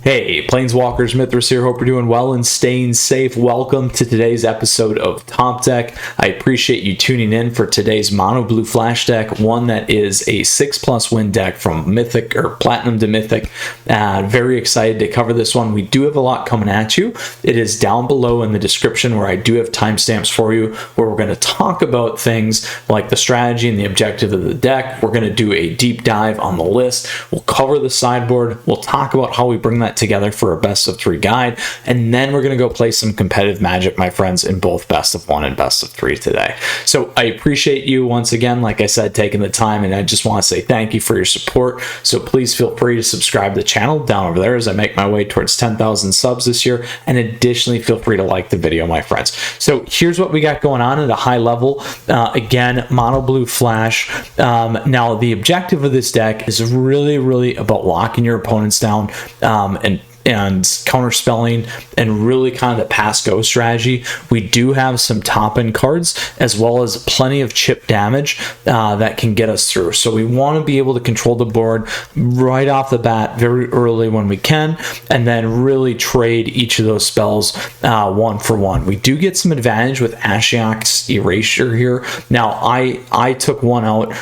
Hey, Planeswalkers, Mythras here. Hope you're doing well and staying safe. Welcome to today's episode of Top Deck. I appreciate you tuning in for today's Mono Blue Flash deck, one that is a 6+ win deck from Mythic or Platinum to Mythic. Very excited to cover this one. We do have a lot coming at you. It is down below in the description where I do have timestamps for you, where we're going to talk about things like the strategy and the objective of the deck. We're going to do a deep dive on the list. We'll cover the sideboard. We'll talk about how we bring that together for a best of 3 guide, and then we're going to go play some competitive Magic, my friends, in both best of 1 and best of 3 today. So I appreciate you once again, like I said, taking the time, and I just want to say thank you for your support. So please feel free to subscribe to the channel down over there as I make my way towards 10,000 subs this year, and additionally feel free to like the video, my friends. So here's what we got going on at a high level. Again, Mono Blue Flash. Now the objective of this deck is really about locking your opponents down and counterspelling and really kind of the pass go strategy. We do have some top end cards as well as plenty of chip damage that can get us through. So we want to be able to control the board right off the bat very early when we can, and then really trade each of those spells 1 for 1. We do get some advantage with Ashiok's Erasure here. Now I took one out.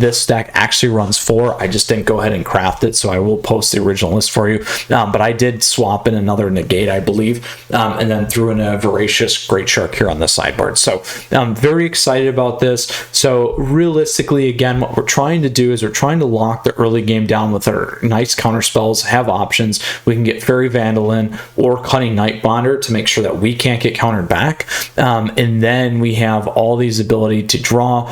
This deck actually runs 4. I just didn't go ahead and craft it, so I will post the original list for you. But I did swap in another negate, I believe, and then threw in a Voracious Great Shark here on the sideboard. So I'm very excited about this. So realistically, again, what we're trying to do is we're trying to lock the early game down with our nice counter spells, have options. We can get Fairy Vandal in or Cunning Nightbonder to make sure that we can't get countered back. And then we have all these ability to draw,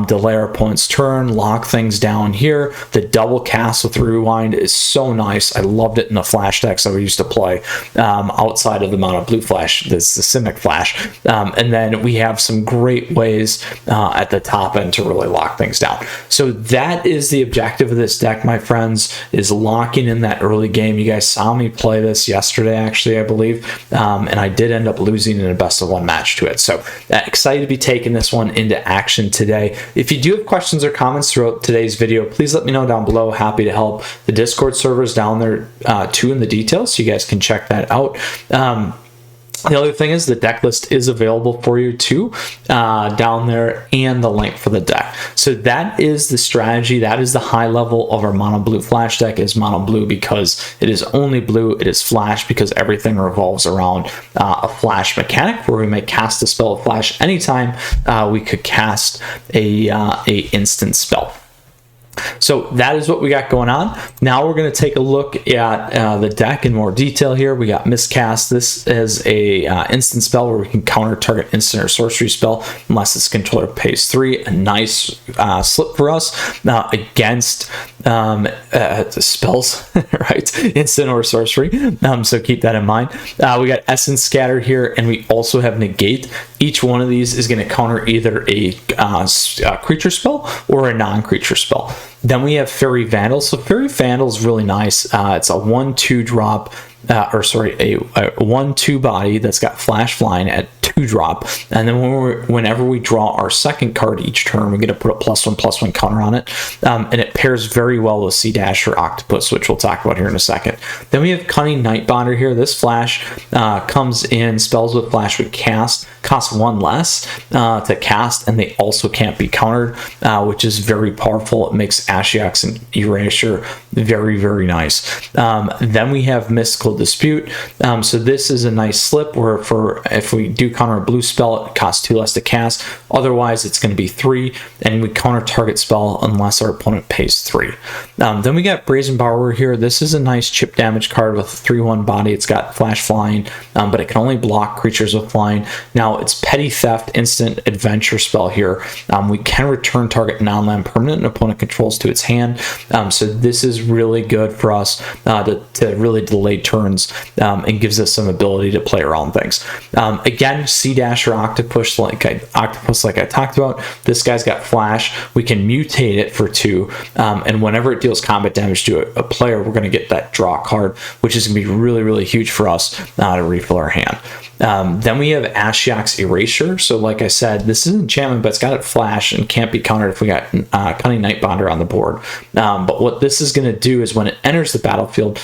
delay our opponent's turn, lock things down here. The double cast with Rewind is so nice. I loved it in the Flash decks that we used to play outside of the Mono Blue Flash, this the Simic Flash. And then we have some great ways at the top end to really lock things down. So that is the objective of this deck, my friends, is locking in that early game. You guys saw me play this yesterday, actually, I believe, and I did end up losing in a best of 1 match to it. So excited to be taking this one into action today. If you do have questions or comments throughout today's video, please let me know down below. Happy to help. The Discord server is down there too in the details, so you guys can check that out. The other thing is the deck list is available for you too down there, and the link for the deck. So that is the strategy. That is the high level of our Mono Blue Flash deck. Is Mono Blue because it is only blue. It is Flash because everything revolves around a Flash mechanic where we may cast a spell of Flash anytime we could cast a instant spell. So that is what we got going on. Now we're going to take a look at the deck in more detail here. We got Miscast. This is a instant spell where we can counter target instant or sorcery spell unless its controller pays 3. A nice slip for us against spells, right? Instant or sorcery. So keep that in mind. We got Essence Scatter here, and we also have Negate. Each one of these is going to counter either a creature spell or a non-creature spell. Then we have Fairy Vandal. So Fairy Vandal is really nice. It's a 1/2 drop, a 1/2 body that's got Flash Flying at 2 drop, and then whenever we draw our second card each turn, we get to put a +1/+1 counter on it, and it pairs very well with Sea Dash or Octopus, which we'll talk about here in a second. Then we have Cunning Nightbonder here. This Flash comes in, spells with Flash we cast cost 1 less to cast, and they also can't be countered, which is very powerful. It makes Ashiok's and Erasure very nice. Then we have Mystical Dispute. So this is a nice slip where if we do counter a blue spell, it costs 2 less to cast. Otherwise, it's going to be 3, and we counter target spell unless our opponent pays 3. Then we got Brazen Borrower here. This is a nice chip damage card with a 3/1 body. It's got Flash Flying, but it can only block creatures with flying. Now, it's Petty Theft instant adventure spell here. We can return target non-land permanent an opponent controls to its hand. So this is really good for us to really delay turns and gives us some ability to play around things. Again, Sea Dasher Octopus like I talked about. This guy's got Flash. We can mutate it for 2, and whenever it deals combat damage to a player, we're going to get that draw card, which is going to be really, really huge for us to refill our hand. Then we have Ashiok's Erasure. So like I said, this is an enchantment, but it's got a Flash and can't be countered if we got Cunning Nightbonder on the board. But what this is going to do is when it enters the battlefield,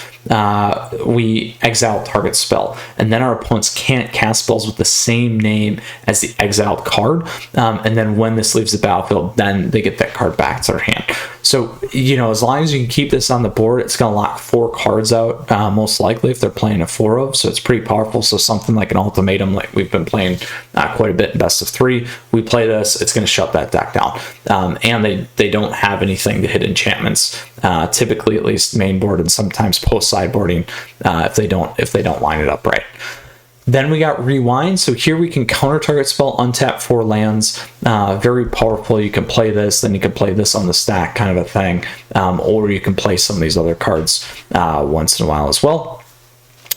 we exile target spell, and then our opponents can't cast spells with the same name as the exiled card. And then when this leaves the battlefield, then they get that card back to their hand. So, you know, as long as you can keep this on the board, it's going to lock 4 cards out, most likely, if they're playing a 4 of. So it's pretty powerful. So something like an Ultimatum, like we've been playing quite a bit in best of 3, we play this, it's going to shut that deck down. And they don't have anything to hit enchantments, typically at least main board and sometimes post sideboarding, if they don't line it up right. Then we got Rewind. So here we can counter target spell, untap 4 lands. Very powerful. You can play this, then you can play this on the stack, kind of a thing. Or you can play some of these other cards once in a while as well,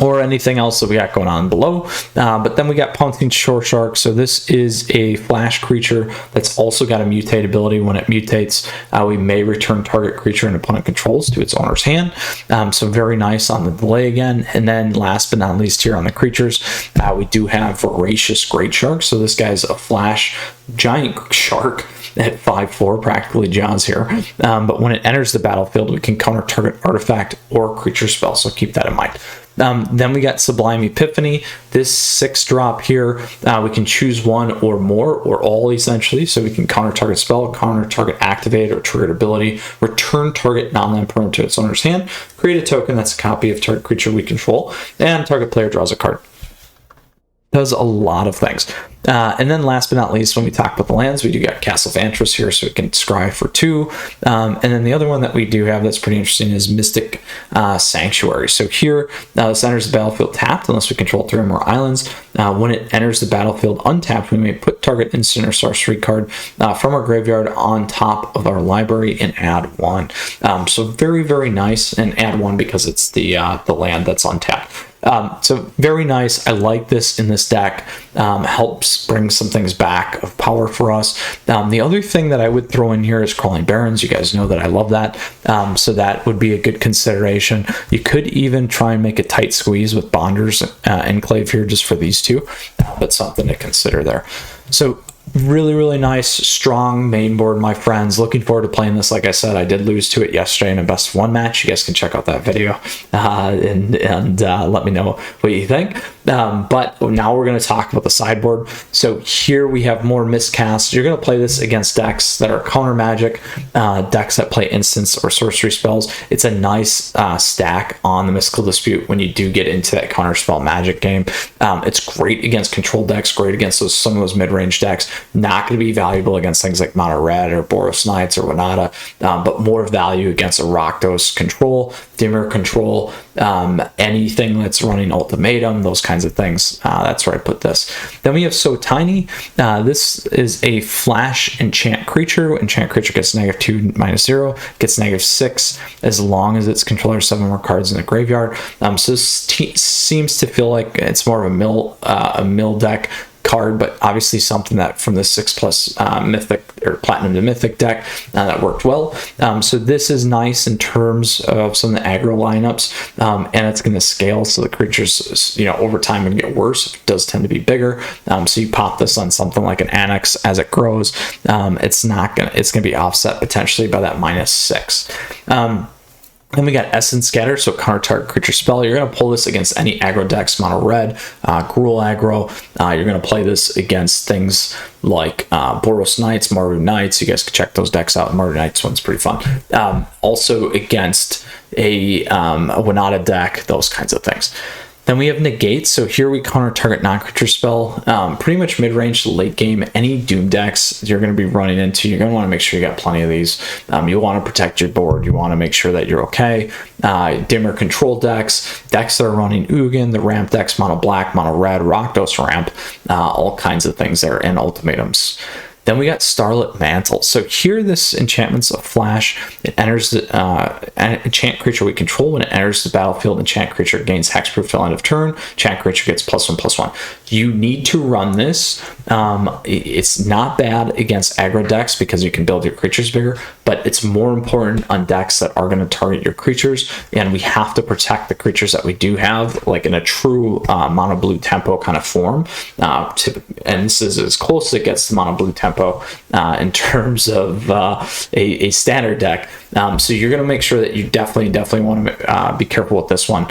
or anything else that we got going on below. But then we got Pouncing Shore Shark. So this is a Flash creature that's also got a mutate ability. When it mutates, we may return target creature an opponent controls to its owner's hand. So very nice on the delay again. And then last but not least here on the creatures, we do have Voracious Great Shark. So this guy's a Flash giant shark at 5/4, practically Jaws here. But when it enters the battlefield, we can counter target artifact or creature spell. So keep that in mind. Then we got Sublime Epiphany. This 6-drop here, we can choose 1 or more, or all essentially. So we can counter target spell, counter target activate or triggered ability, return target non-land permanent to its owner's hand, create a token that's a copy of target creature we control, and target player draws a card. Does a lot of things. And then last but not least, when we talk about the lands, we do got Castle Vantress here, so we can scry for 2. And then the other one that we do have that's pretty interesting is Mystic Sanctuary. So here, this enters the battlefield tapped unless we control 3 or more islands. When it enters the battlefield untapped, we may put target instant or sorcery card from our graveyard on top of our library and add 1. So very, very nice, and add 1 because it's the land that's untapped. So very nice. I like this in this deck. Helps bring some things back of power for us. The other thing that I would throw in here is Crawling Barrens. You guys know that I love that. So that would be a good consideration. You could even try and make a tight squeeze with Bonder's Enclave here just for these 2, but something to consider there. So really, really nice, strong main board, my friends. Looking forward to playing this. Like I said, I did lose to it yesterday in a best of 1 match. You guys can check out that video and let me know what you think. But now we're going to talk about the sideboard. So here we have more miscasts. You're going to play this against decks that are counter magic, decks that play instants or sorcery spells. It's a nice stack on the Mystical Dispute when you do get into that counter spell magic game. It's great against control decks, great against some of those mid-range decks. Not going to be valuable against things like Mono Red or Boros Knights or Winata, but more value against a Rakdos control, Dimmer control, anything that's running Ultimatum, those kinds of things. That's where I put this. Then we have So Tiny. This is a Flash enchant creature. Enchant creature gets -2, -0, gets -6 as long as its controller has 7 more cards in the graveyard. So this seems to feel like it's more of a mill deck card, but obviously something that from the 6+ mythic or platinum to mythic deck that worked well. So this is nice in terms of some of the aggro lineups, and it's going to scale, so the creatures, you know, over time can get worse. It does tend to be bigger. So you pop this on something like an Annex as it grows. It's going to be offset potentially by that -6. Then we got Essence Scatter, so counter target creature spell. You're going to pull this against any aggro decks, Mono Red, Gruul aggro. You're going to play this against things like Boros Knights, Mardu Knights. You guys can check those decks out. Mardu Knights one's pretty fun. Also against a Winata deck, those kinds of things. Then we have Negate. So here we counter target non-creature spell. Pretty much mid-range to late game. Any Doom decks you're going to be running into, you're going to want to make sure you got plenty of these. You want to protect your board. You want to make sure that you're okay. Dimmer control decks that are running Ugin, the ramp decks, Mono Black, Mono Red, Rakdos ramp, all kinds of things there, and Ultimatums. Then we got Starlit Mantle. So here, this enchantment's a Flash. It enters the enchant creature we control. When it enters the battlefield, enchant creature gains hexproof till end of turn. Enchant creature gets +1/+1. You need to run this. It's not bad against aggro decks because you can build your creatures bigger, but it's more important on decks that are going to target your creatures, and we have to protect the creatures that we do have, like in a true mono blue tempo kind of form. And this is as close as it gets to mono blue tempo in terms of a standard deck. So you're going to make sure that you definitely want to be careful with this one,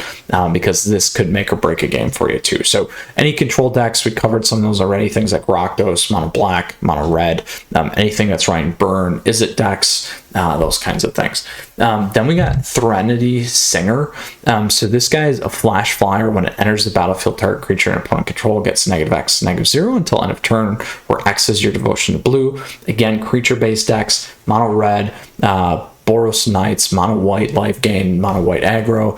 because this could make or break a game for you too. So any control decks, we covered some of those already, things like Rakdos, mono black, mono red, anything that's running burn, is it decks, those kinds of things. Then we got Threnody Singer. So this guy is a flash flyer. When it enters the battlefield, target creature and opponent control gets -X, -0 until end of turn, where X is your devotion to blue. Again, creature-based decks, mono red, Boros Knights, mono white life gain, mono white aggro.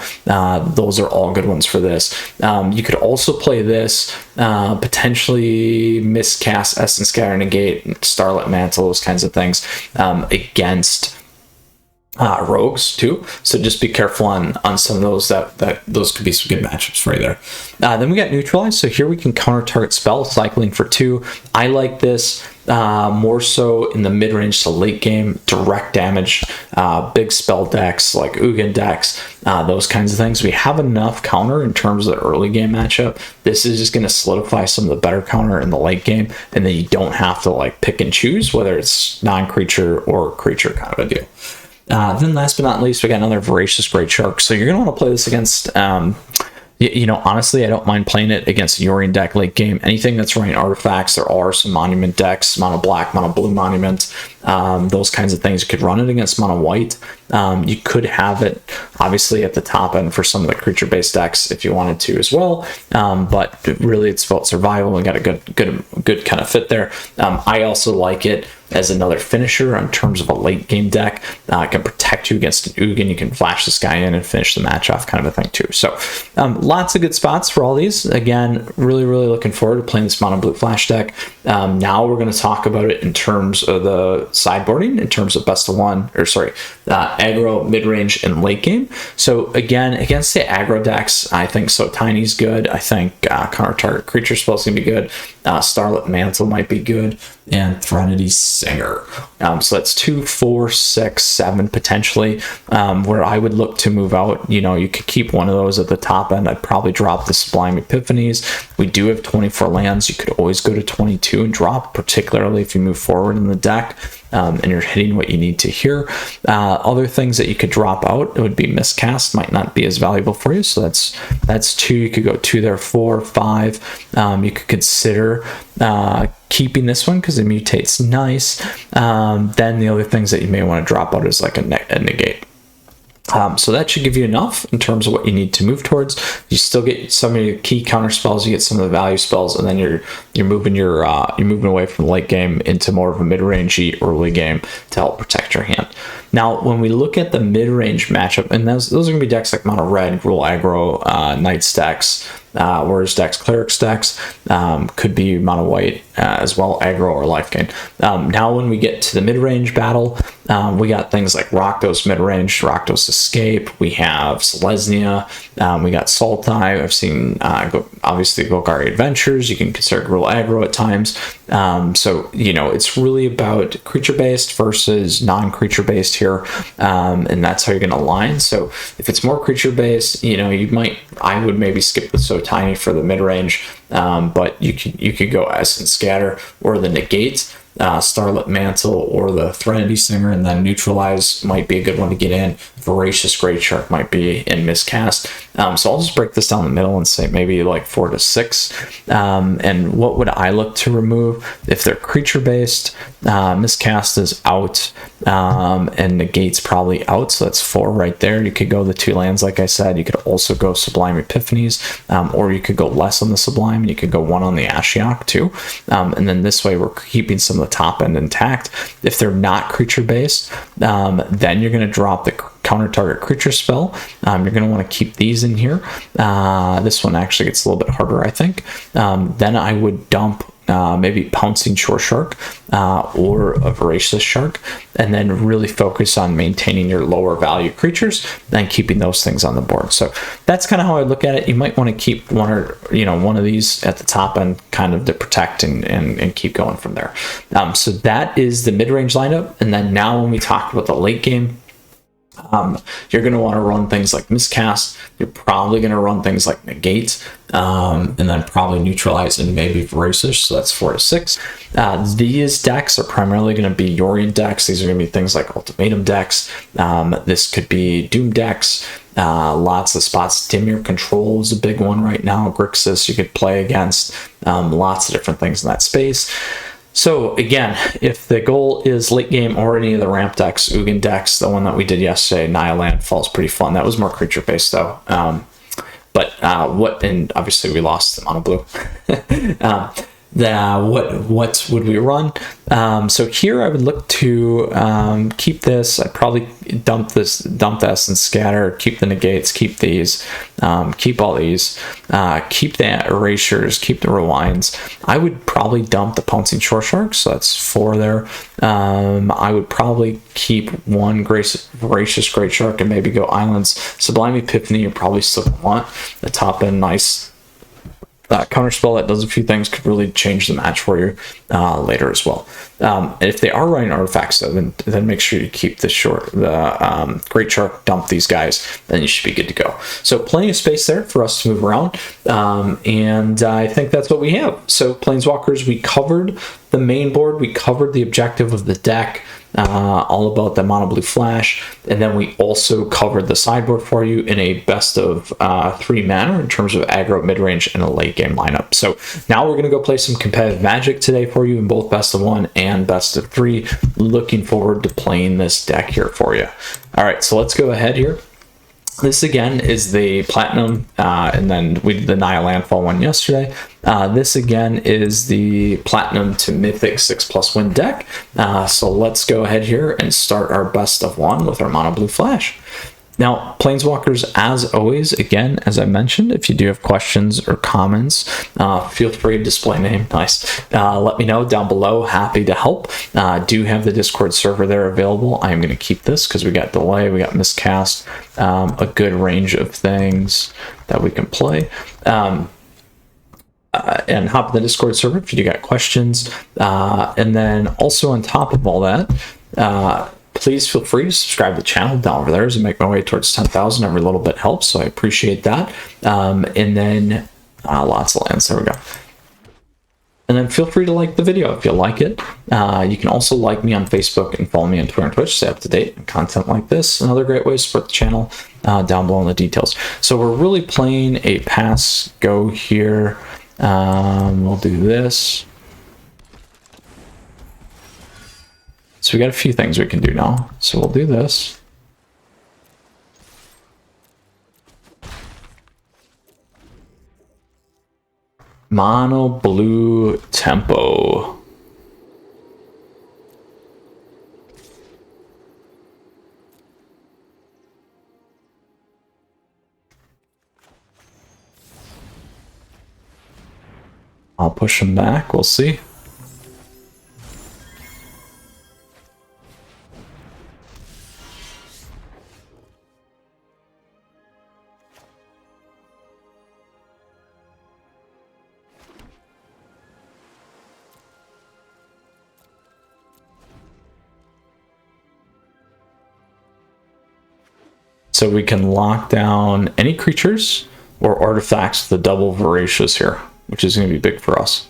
Those are all good ones for this. You could also play this, potentially miscast Essence Scatter, Negate, Starlit Mantle, those kinds of things, against rogues too. So just be careful on some of those, that those could be some good matchups for you there. Then we got Neutralize. So here we can counter target spell, cycling for 2. I like this more so in the mid-range to late game, direct damage, big spell decks like Ugin decks, those kinds of things. We have enough counter in terms of the early game matchup. This is just going to solidify some of the better counter in the late game, and then you don't have to like pick and choose whether it's non-creature or creature kind of a deal. Then last but not least, we got another Voracious Great Shark. So you're going to want to play this against, you know, honestly, I don't mind playing it against a Yorion deck late game. Anything that's running artifacts, there are some monument decks, mono black, mono blue monument, those kinds of things. You could run it against mono white. You could have it obviously at the top end for some of the creature-based decks if you wanted to as well. But really it's about survival. We got a good kind of fit there. I also like it as another finisher in terms of a late game deck. It can protect you against an Ugin. You can flash this guy in and finish the match off, kind of a thing too. So lots of good spots for all these. Again, really looking forward to playing this mono blue flash deck. Now we're going to talk about it in terms of the sideboarding, in terms of best of one, or sorry, aggro, mid-range, and late game. So again, against the aggro decks, I think So Tiny's good. I think counter target creature spell's gonna be good. Starlit Mantle might be good, and Threnody Singer. So that's 2, 4, 6, 7 potentially, where I would look to move out. You know, you could keep one of those at the top end. I'd probably drop the Sublime Epiphanies. We do have 24 lands. You could always go to 22 and drop, particularly if you move forward in the deck. And you're hitting what you need to here. Other things that you could drop out, it would be Miscast, might not be as valuable for you. So that's 2. You could go 2 there, 4, 5. You could consider keeping this one because it mutates nice. Then the other things that you may want to drop out is like a negate. So that should give you enough in terms of what you need to move towards. You still get some of your key counter spells, you get some of the value spells, and then you're moving away from the late game into more of a mid-rangey early game to help protect your hand. Now, when we look at the mid-range matchup, and those are going to be decks like mono red, Gruul aggro, Knights decks, Warriors decks, Clerics decks, could be mono white as well, aggro or life gain. Now, when we get to the mid-range battle, we got things like Rakdos mid-range, Rakdos Escape, we have Selesnya, we got Sultai, I've seen obviously Golgari Adventures, you can consider Gruul aggro at times. So, you know, it's really about creature-based versus non-creature-based here, and that's how you're going to align. So if it's more creature-based, you know, I would maybe skip the So Tiny for the mid-range, but you could go Essence Scatter or the Negate, Starlit Mantle or the Threnody Singer, and then Neutralize might be a good one to get in. Voracious Great Shark might be in Miscast. So I'll just break this down the middle and say maybe like 4 to 6. And what would I look to remove? If they're creature-based, Miscast is out, and Negate's probably out, so that's 4 right there. You could go the 2 lands, like I said. You could also go Sublime Epiphanies, or you could go less on the Sublime, and you could go 1 on the Ashiok too. And then this way we're keeping some of the top end intact. If they're not creature-based, then you're going to drop the counter target creature spell. You're going to want to keep these in here. This one actually gets a little bit harder, I think. Then I would dump maybe Pouncing Shore Shark or a Voracious Shark, and then really focus on maintaining your lower value creatures and keeping those things on the board. So that's kind of how I look at it. You might want to keep one of these at the top end kind of to protect and keep going from there. So that is the mid-range lineup. And then now when we talk about the late game, you're going to want to run things like Miscast. You're probably going to run things like Negate, and then probably Neutralize and maybe Voracious. So that's 4 to 6. These decks are primarily going to be Yorion decks. These are going to be things like Ultimatum decks. This could be Doom decks. Lots of spots. Temur Control is a big one right now. Grixis you could play against. Lots of different things in that space. So again, if the goal is late game or any of the ramp decks, Ugin decks, the one that we did yesterday, Nile Landfall is pretty fun. That was more creature based though. And obviously we lost the mono blue. What would we run? So here I would look to keep this. I'd probably dump this and scatter, keep the negates, keep these, keep all these, keep the erasures, keep the rewinds. I would probably dump the Pouncing Shore Sharks, so that's 4 there. I would probably keep one Voracious Great Shark and maybe go Islands. Sublime Epiphany you probably still want. The top end nice counterspell that does a few things, could really change the match for you later as well. If they are running artifacts though, then make sure you keep the Great Shark, dump these guys, then you should be good to go. So plenty of space there for us to move around, and I think that's what we have. So Planeswalkers, we covered the main board, we covered the objective of the deck, all about the Mono Blue Flash, and then we also covered the sideboard for you in a best of 3 manner in terms of aggro, mid-range, and a late game lineup. So now we're going to go play some competitive Magic today for you in both best of 1 and best of 3. Looking forward to playing this deck here for you. All right, so let's go ahead here. This again is the Platinum, and then we did the Nile Landfall one yesterday. This again is the Platinum to Mythic 6+ win deck. So let's go ahead here and start our best of 1 with our Mono Blue Flash. Now, Planeswalkers, as always, again, as I mentioned, if you do have questions or comments, feel free to display name. Nice. Let me know down below. Happy to help. Do have the Discord server there available. I am going to keep this because we got delay, we got miscast, a good range of things that we can play. And hop in the Discord server if you do got questions. And then also on top of all that, please feel free to subscribe to the channel down over there as I make my way towards 10,000. Every little bit helps, so I appreciate that. And then lots of lands. There we go. And then feel free to like the video if you like it. You can also like me on Facebook and follow me on Twitter and Twitch. Stay up to date on content like this. Another great way to support the channel down below in the details. So we're really playing a pass go here. We'll do this. So we got a few things we can do now. So we'll do this. Mono Blue Tempo. I'll push him back. We'll see. So we can lock down any creatures or artifacts with the double Voracious here, which is going to be big for us.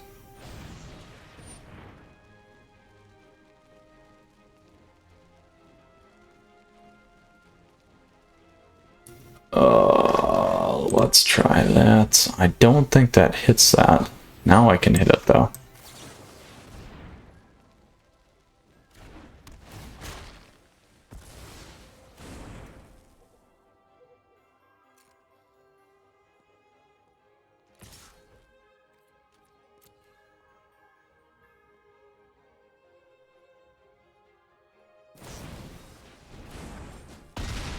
Let's try that. I don't think that hits that. Now I can hit it though.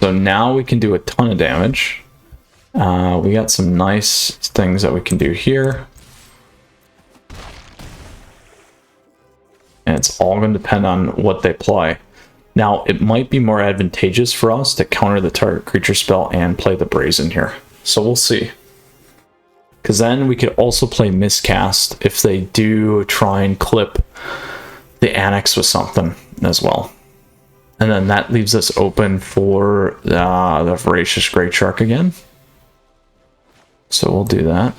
So now we can do a ton of damage. We got some nice things that we can do here. It's all going to depend on what they play. Now, it might be more advantageous for us to counter the target creature spell and play the Brazen here. So we'll see. Because then we could also play Miscast if they do try and clip the Annex with something as well. And then that leaves us open for the Voracious Great Shark again. So we'll do that.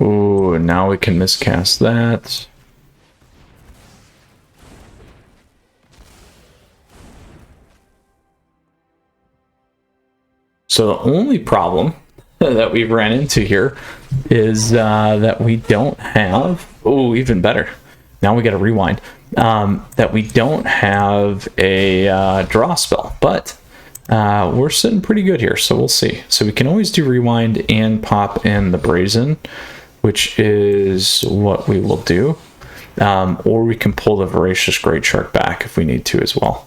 Ooh, now we can miscast that. So the only problem that we've ran into here is that we don't have... Oh, even better. Now we got to rewind. That we don't have a draw spell, but we're sitting pretty good here, so we'll see. So we can always do rewind and pop in the Brazen, which is what we will do. Or we can pull the Voracious Great Shark back if we need to as well.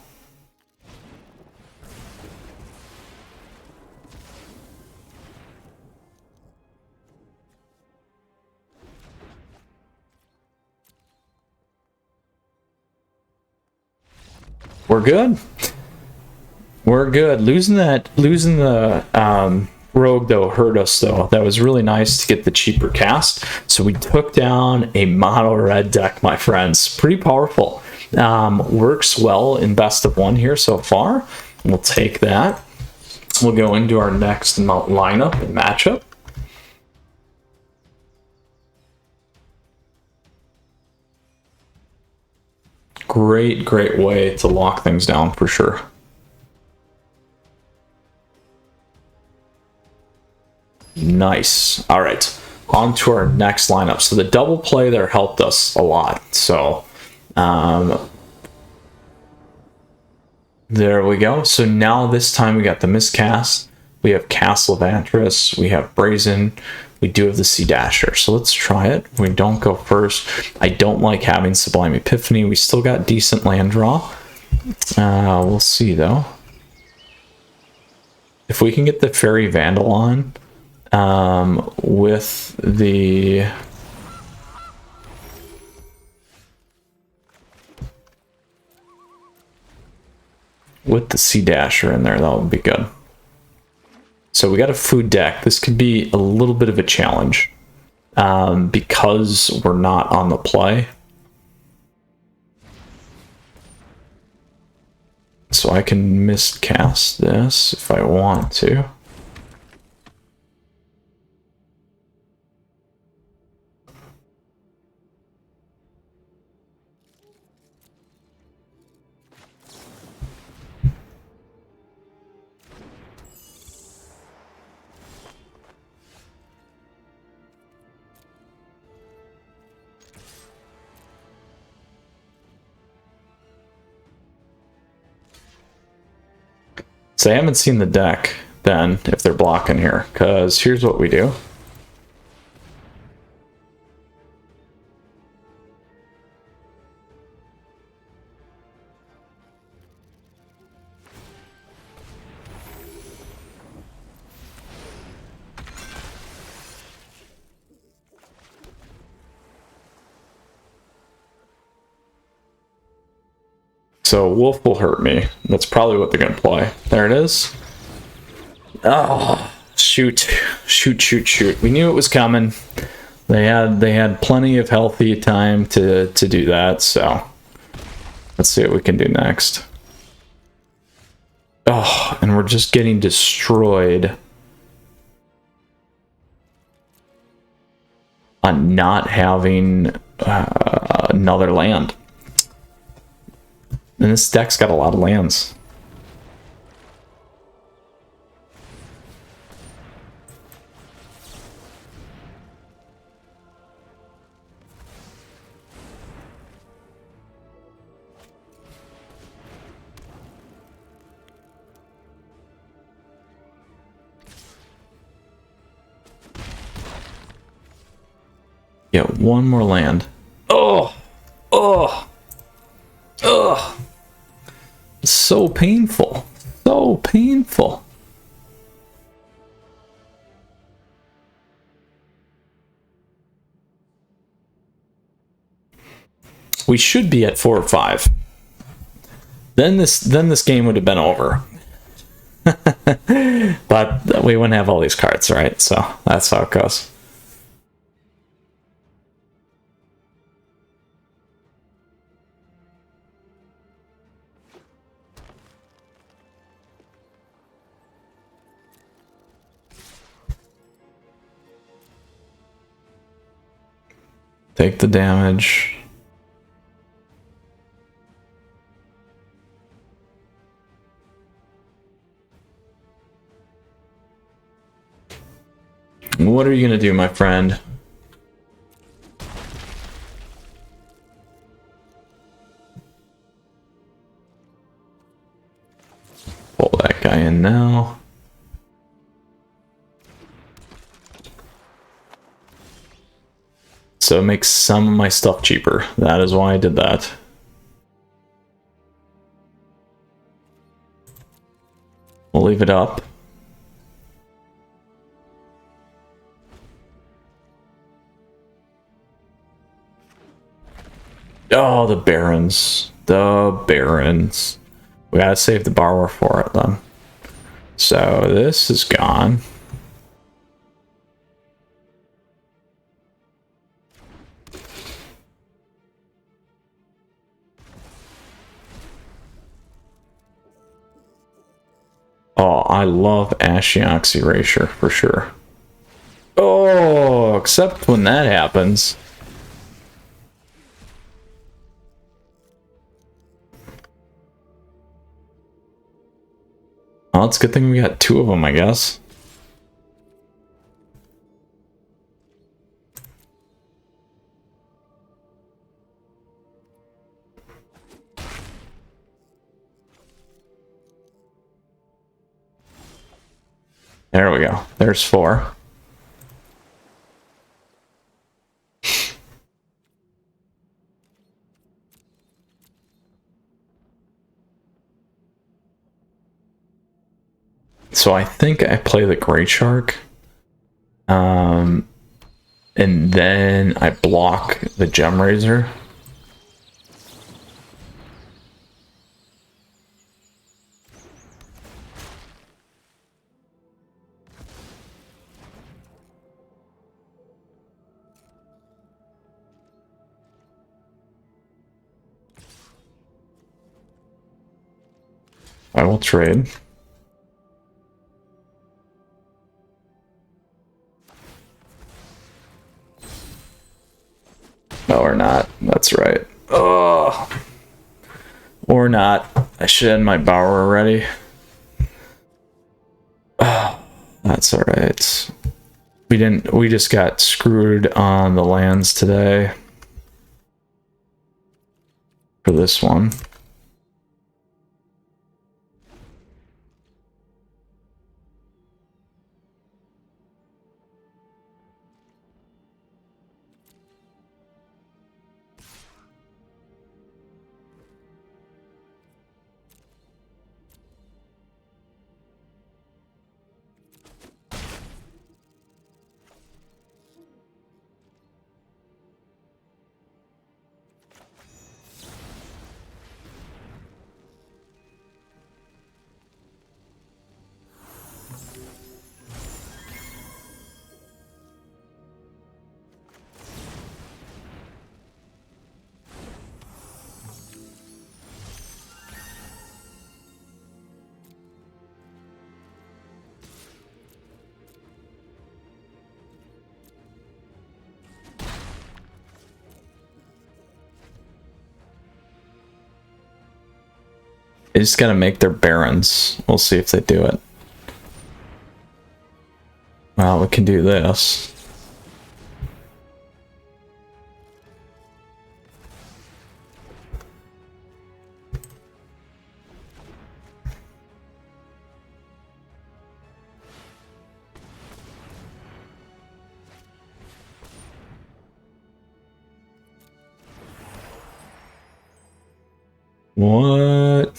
We're good. We're good. Losing the Rogue though hurt us though. That was really nice to get the cheaper cast. So we took down a mono red deck, my friends. Pretty powerful. Works well in best of one here so far. We'll take that. We'll go into our next lineup and matchup. Great way to lock things down for sure. Nice. All right, on to our next lineup. So the double play there helped us a lot. So there we go. So now this time we got the Miscast. We have Castle of Antris. We have Brazen. We do have the Sea Dasher. So let's try it. We don't go first. I don't like having Sublime Epiphany. We still got decent land draw. We'll see though. If we can get the Fairy Vandal on with the Sea Dasher in there, that would be good. So we got a food deck. This could be a little bit of a challenge because we're not on the play. So I can miscast this if I want to. So I haven't seen the deck then, if they're blocking here, because here's what we do. So Wolf will hurt me. That's probably what they're gonna play. There it is. Oh, shoot. We knew it was coming. They had plenty of healthy time to do that, so let's see what we can do next. Oh, and we're just getting destroyed on not having another land. And this deck's got a lot of lands. Yeah, one more land. Oh! So painful. So so painful. We should be at 4 or 5. Then this game would have been over. But we wouldn't have all these cards, right? So that's how it goes. Take the damage. What are you gonna do, my friend? Pull that guy in now. So it makes some of my stuff cheaper. That is why I did that. We'll leave it up. Oh, the Barons. The Barons. We gotta save the borrower for it then. So this is gone. Oh, I love Ashiok's Erasure for sure. Oh, except when that happens. Well, it's a good thing we got 2 of them, I guess. There we go. There's 4. So I think I play the Great Shark. And then I block the Gem Razor. I will trade. No, or not. That's right. Oh, or not. I should end my Bower already. Oh, that's all right. We didn't. We just got screwed on the lands today for this one. They just gotta make their Barons. We'll see if they do it. Well, we can do this. What?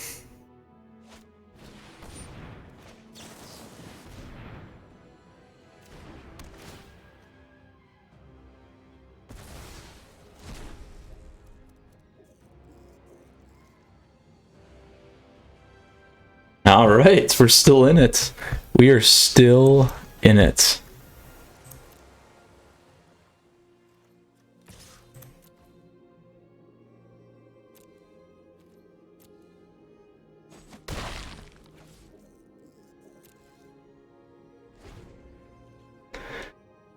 All right, we're still in it. We are still in it.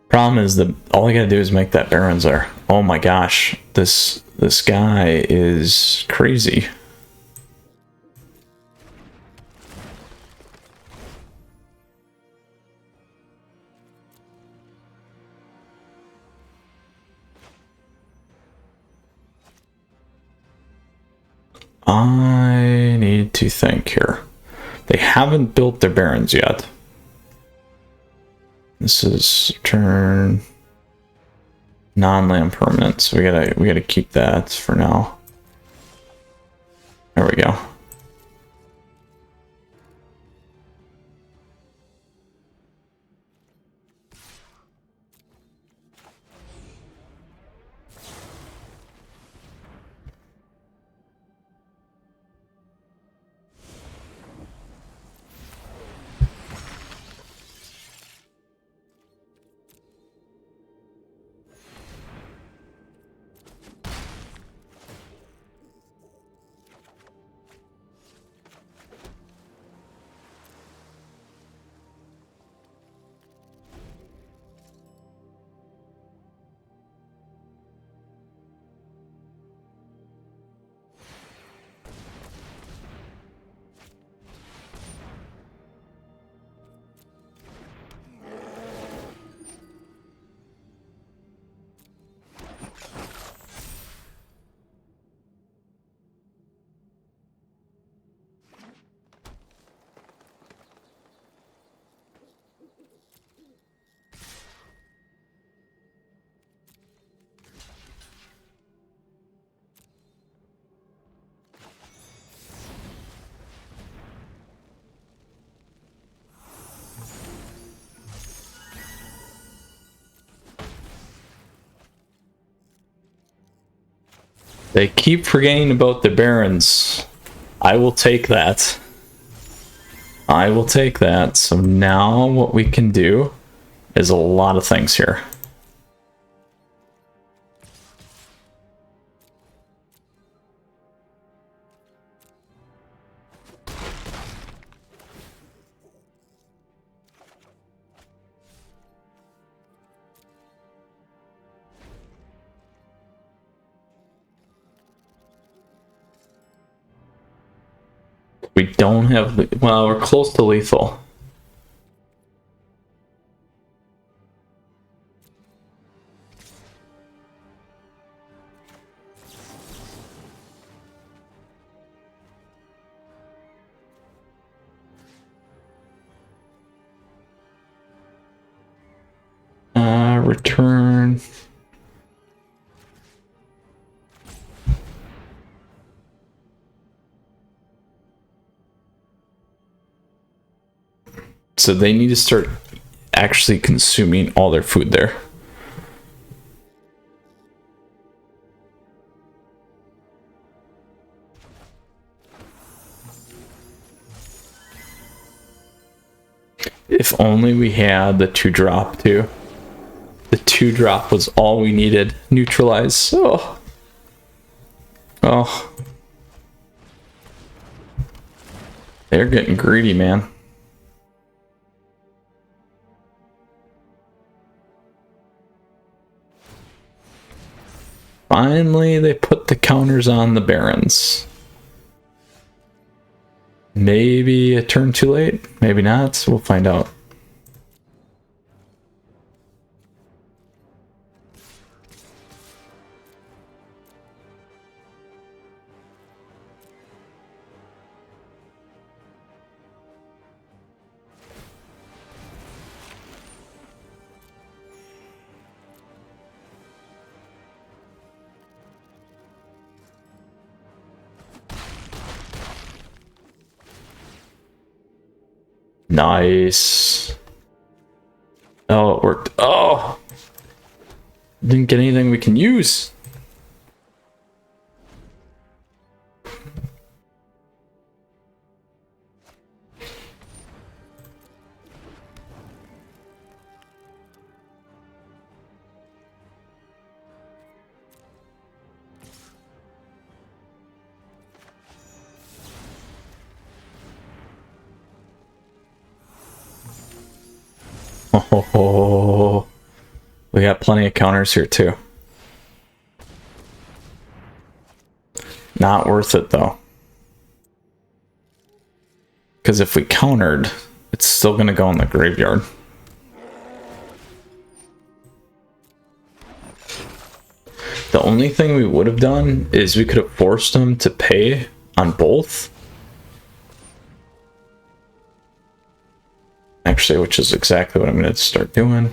Problem is that all I gotta do is make that Baron's there. Oh my gosh, this guy is crazy. I need to think here. They haven't built their Barons yet. This is turn non-land permanent, so we gotta keep that for now. There we go. They keep forgetting about the Barons. I will take that. I will take that. So now what we can do is a lot of things here. We don't have, well, we're close to lethal. Return. So they need to start actually consuming all their food there. If only we had the 2-drop too. The 2-drop was all we needed. Neutralize. Oh. Oh. They're getting greedy, man. Finally, they put the counters on the Barons. Maybe a turn too late, maybe not. We'll find out. Nice. Oh, it worked. Oh! Didn't get anything we can use. Oh, we got plenty of counters here too. Not worth it though. Because if we countered, it's still going to go in the graveyard. The only thing we would have done is we could have forced them to pay on both. Actually, which is exactly what I'm going to start doing.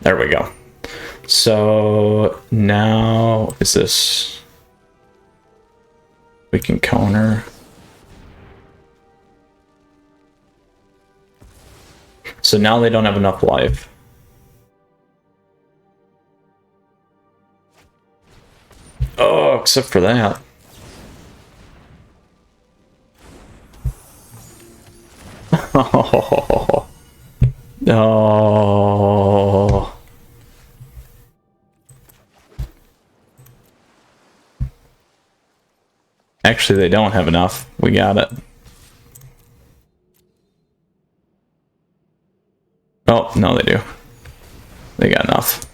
There we go. So now is this... We can counter. So now they don't have enough life. Oh, except for that. Oh. Oh. Actually, they don't have enough. We got it. Oh, no, they do. They got enough.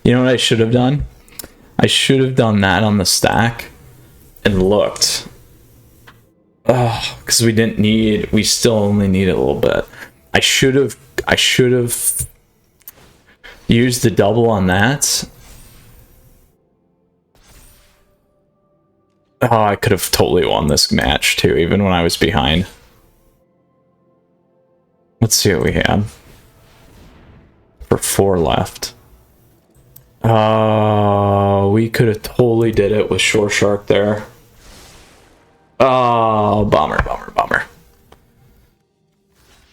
You know what I should have done? I should have done that on the stack and looked. Oh, because we didn't need, we still only need a little bit. I should have used the double on that. Oh, I could have totally won this match too, even when I was behind. Let's see what we had. For 4 left. We could have totally did it with Shore Shark there. Oh, bummer, bummer, bummer.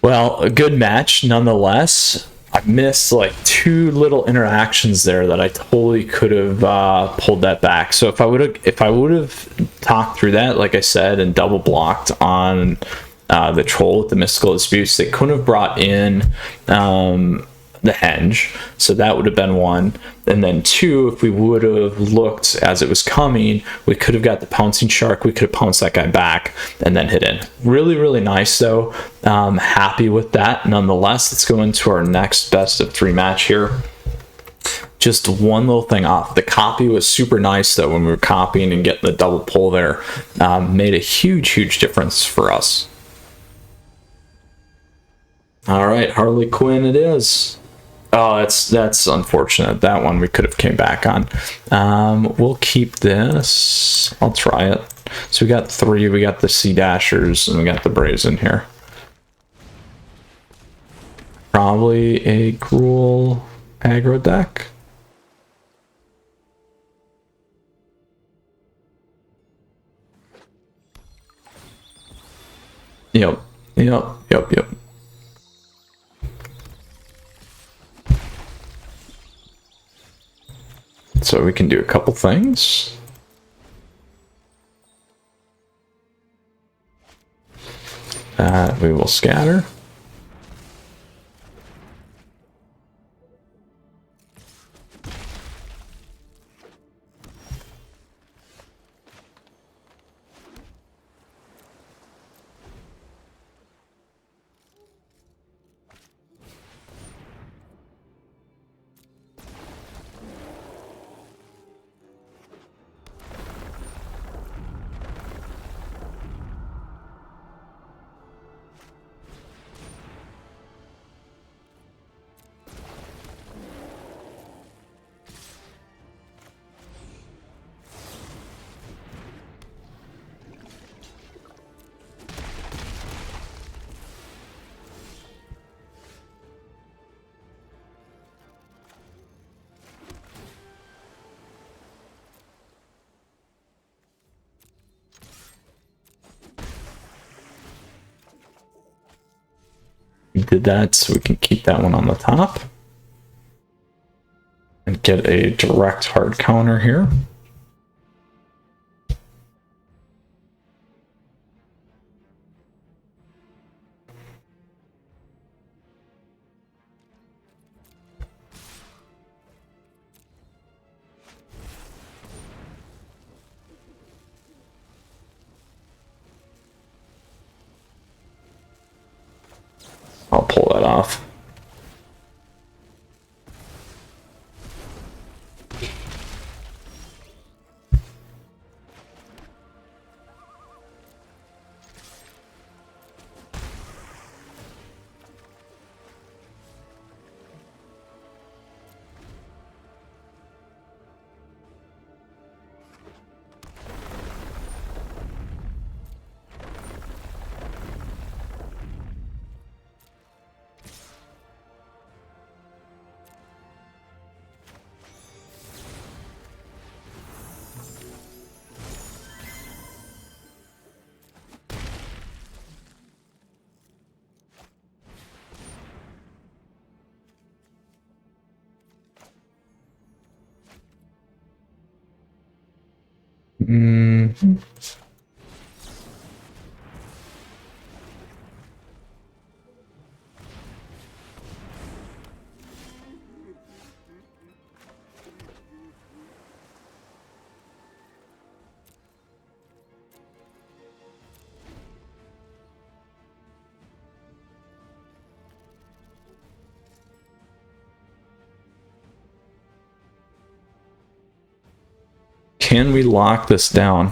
Well, a good match nonetheless. I missed like 2 little interactions there that I totally could have pulled that back. So if I would have talked through that, like I said, and double blocked on the troll with the mystical disputes, they couldn't have brought in the henge, so that would have been 1. And then 2, if we would have looked as it was coming, we could have got the pouncing shark, we could have pounced that guy back and then hit in. Really, really nice though. Happy with that nonetheless. Let's go into our next best of 3 match here. Just one little thing off. The copy was super nice though when we were copying and getting the double pull there. Made a huge difference for us. All right, Harley Quinn it is. Oh, that's unfortunate. That one we could have came back on. We'll keep this. I'll try it. So we got 3. We got the Sea Dashers and we got the Braves in here. Probably a Gruul aggro deck. Yep. So we can do a couple things. We will scatter. We did that so we can keep that one on the top and get a direct hard counter here. I'll pull that off. Can we lock this down?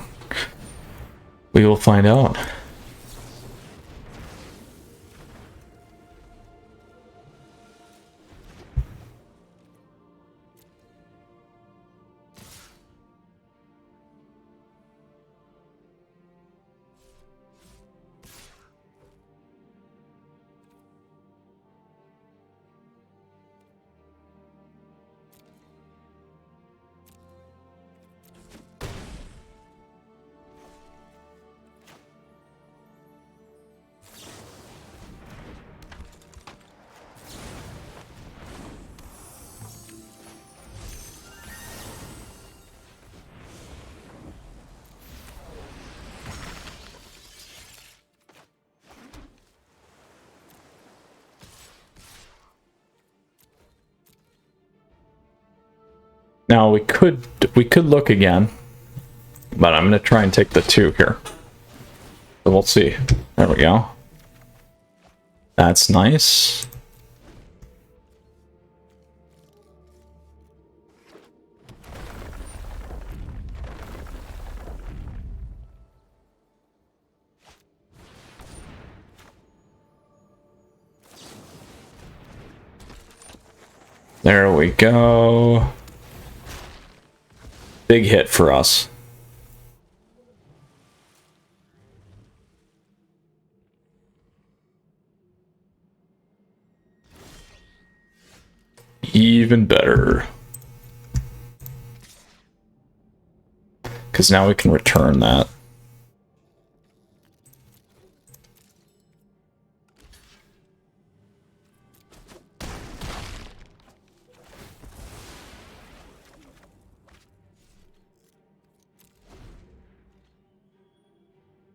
We will find out. Now we could look again, but I'm gonna try and take the 2 here. So we'll see. There we go. That's nice. There we go. Big hit for us. Even better. Because now we can return that.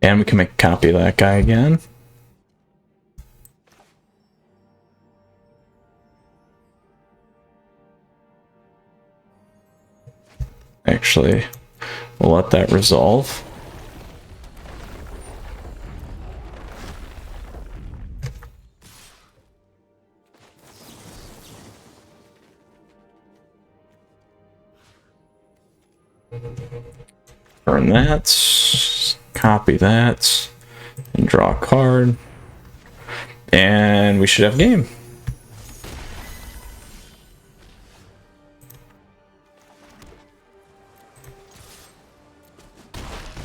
And we can make a copy of that guy again. Actually, we'll let that resolve. Burn that. Copy that. And draw a card. And we should have game.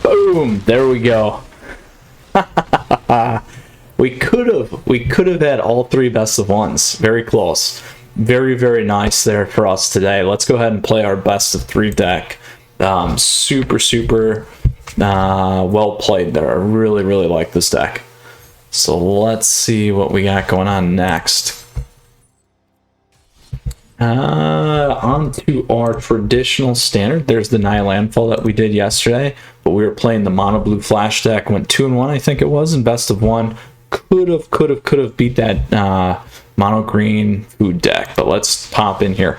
Boom! There we go. We could have had all 3 best of ones. Very close. Very, very nice there for us today. Let's go ahead and play our best of 3 deck. Super well played there. I really, really like this deck. So let's see what we got going on next. On to our traditional standard. There's the Nile Landfall that we did yesterday, but we were playing the Mono Blue Flash deck. Went 2-1, I think it was, in best of 1. Could have beat that Mono Green Food deck, but let's pop in here.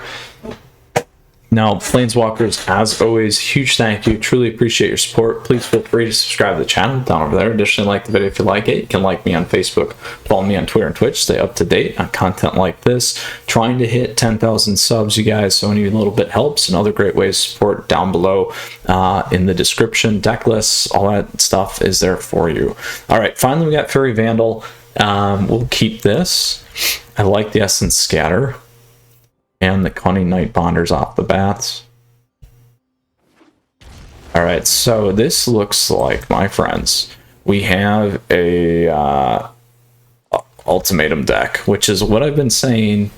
Now, Planeswalkers, as always, huge thank you. Truly appreciate your support. Please feel free to subscribe to the channel down over there. Additionally, like the video if you like it. You can like me on Facebook, follow me on Twitter and Twitch. Stay up to date on content like this. Trying to hit 10,000 subs, you guys, so any little bit helps. And other great ways to support down below in the description. Deck lists, all that stuff is there for you. All right, finally we got Fairy Vandal. We'll keep this. I like the Essence Scatter and the Cunning Night Bonders off the bats. All right, so this looks like, my friends, we have a Ultimatum deck, which is what I've been saying.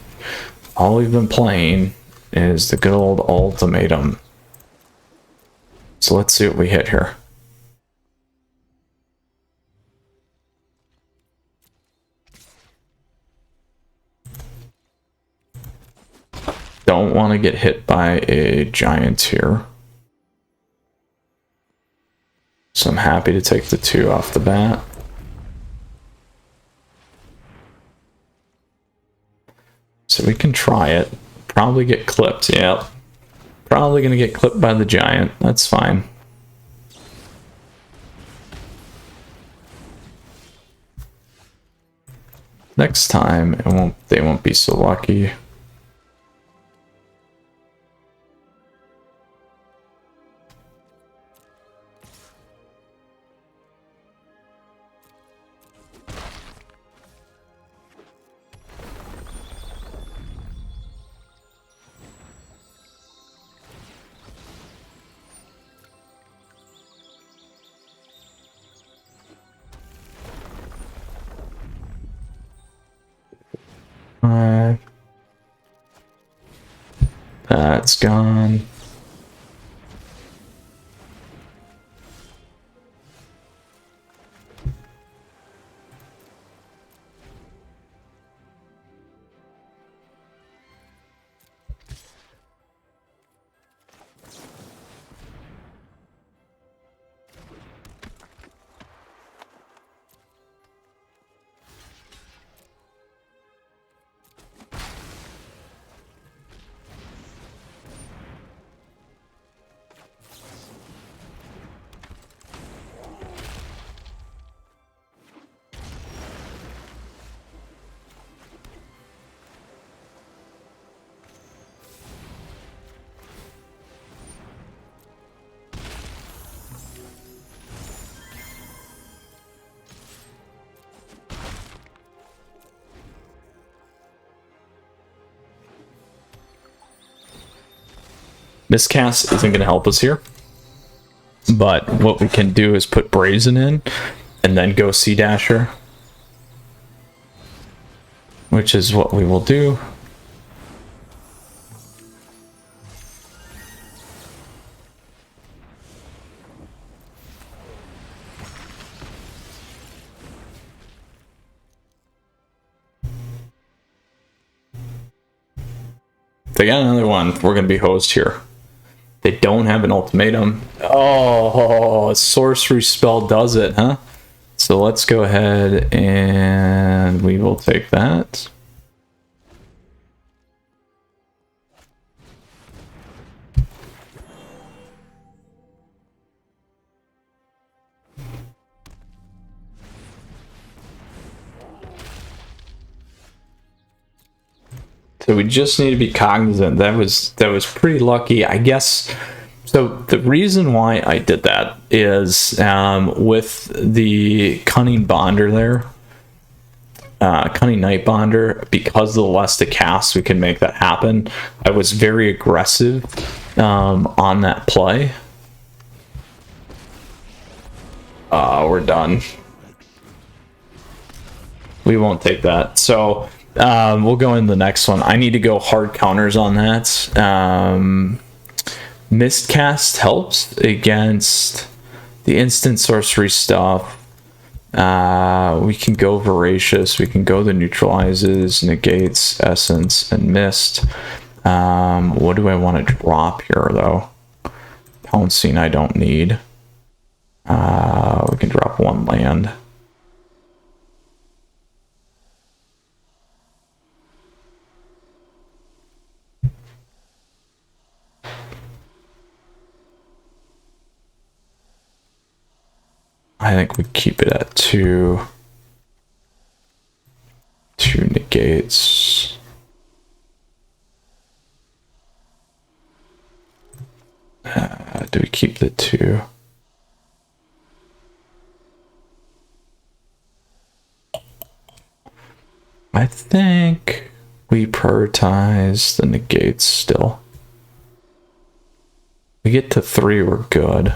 All we've been playing is the good old Ultimatum. So let's see what we hit here. Don't want to get hit by a giant here. So I'm happy to take the 2 off the bat. So we can try it. Probably get clipped. Yep. Probably going to get clipped by the giant. That's fine. Next time, they won't be so lucky. That's gone. Miscast isn't going to help us here, but what we can do is put Brazen in and then go Sea Dasher, which is what we will do. If they got another one, we're going to be hosed here. They don't have an ultimatum. Oh, a sorcery spell does it, huh? So let's go ahead and we will take that. So we just need to be cognizant. That was pretty lucky, I guess. So the reason why I did that is with the Cunning Bonder there, Cunning Night Bonder, because of the less to cast, we can make that happen. I was very aggressive on that play. We're done. We won't take that. So we'll go in the next one. I need to go hard counters on that. Mistcast helps against the instant sorcery stuff. We can go Voracious. We can go the neutralizes, negates, essence, and mist. What do I want to drop here, though? Pouncing I don't need. We can drop 1 land. I think we keep it at two. Two negates. Do we keep the two? I think we prioritize the negates still. We get to 3, we're good.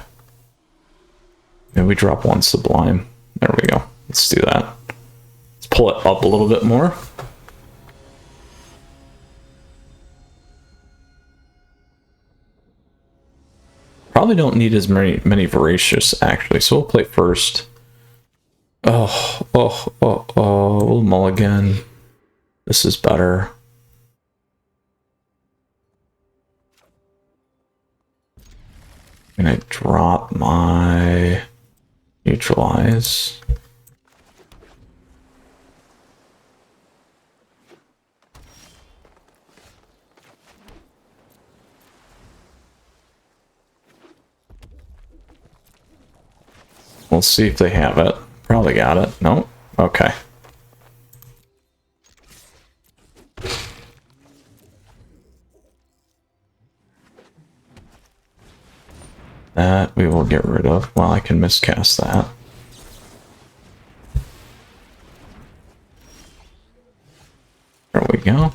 Maybe we drop 1 sublime. There we go. Let's do that. Let's pull it up a little bit more. Probably don't need as many voracious actually, so we'll play first. We'll mulligan. This is better. I'm gonna drop my neutralize. We'll see if they have it. Probably got it. No? Okay. That we will get rid of. Well, I can miscast that. There we go.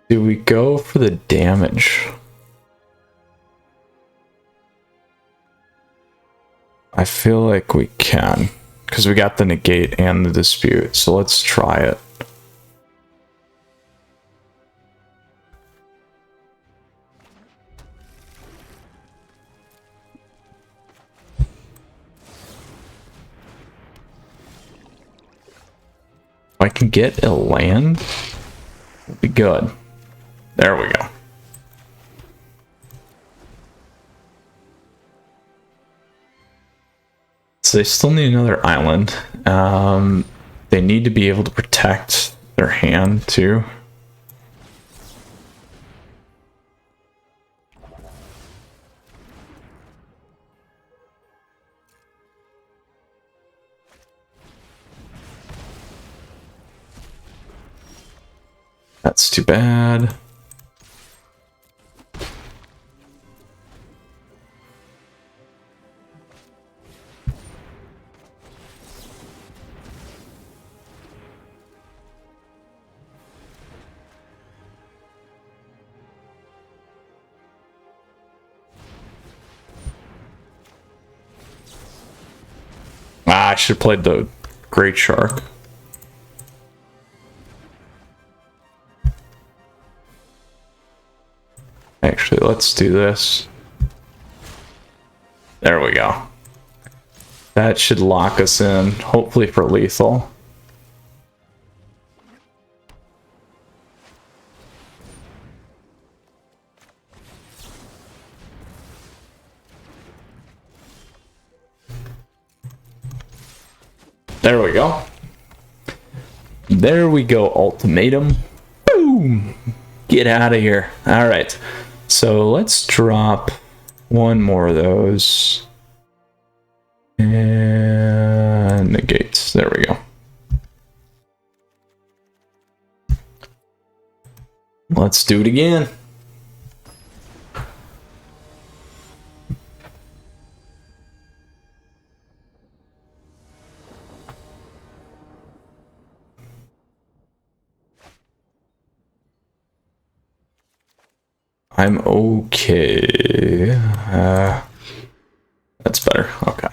Do we go for the damage? I feel like we can, because we got the negate and the dispute, so let's try it. If I can get a land, it'll be good. There we go. So they still need another island. They need to be able to protect their hand too. That's too bad. I should have played the Great Shark. Actually, let's do this. There we go. That should lock us in, hopefully for lethal. There we go. There we go, Ultimatum. Boom! Get out of here. All right. So let's drop one more of those. And negates. There we go. Let's do it again. I'm okay. That's better. Okay.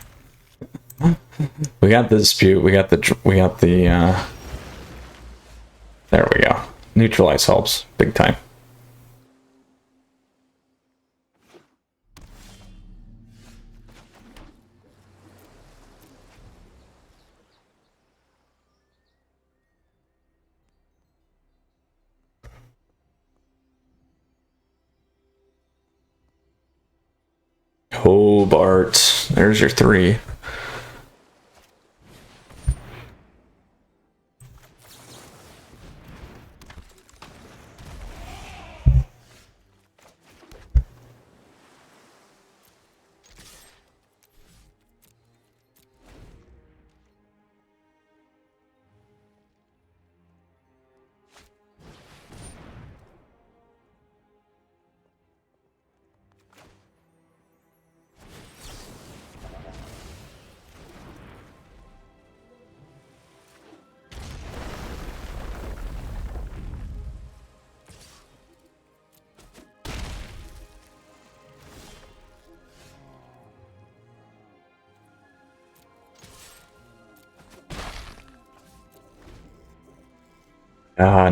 We got the dispute. We got the. There we go. Neutralize helps big time. Hobart. There's your 3.